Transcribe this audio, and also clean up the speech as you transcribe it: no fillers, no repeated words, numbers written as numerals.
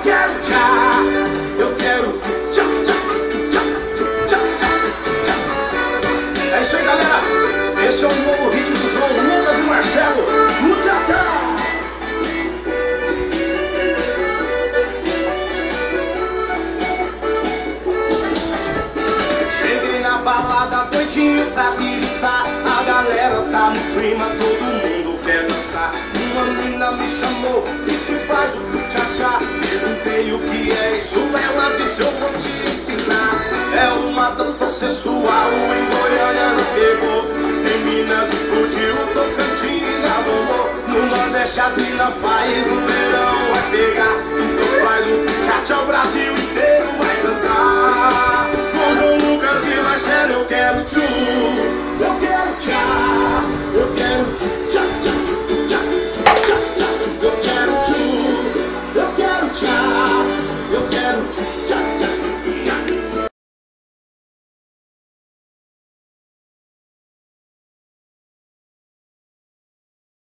quero tchá, eu quero tchá, tchá, tchá, tchá, tchá, tchá. É isso aí, galera. Esse é o novo ritmo do João Lucas e Marcelo. Tchá, tchá. Cheguei na balada doidinho pra piritar. A galera tá no clima, todo mundo quer dançar. Uma menina me chamou, disse faz o tchá-tchá. Perguntei o que é isso, ela disse eu vou te ensinar. É uma dança sensual, em Goiânia não pegou. Em Minas explodiu, Tocantins já bombou. No Nordeste as minas faz, no verão vai pegar. Então faz o tchá-tchá, o Brasil inteiro vai cantar. Com João Lucas e Marcelo eu quero tchu, eu quero tchá.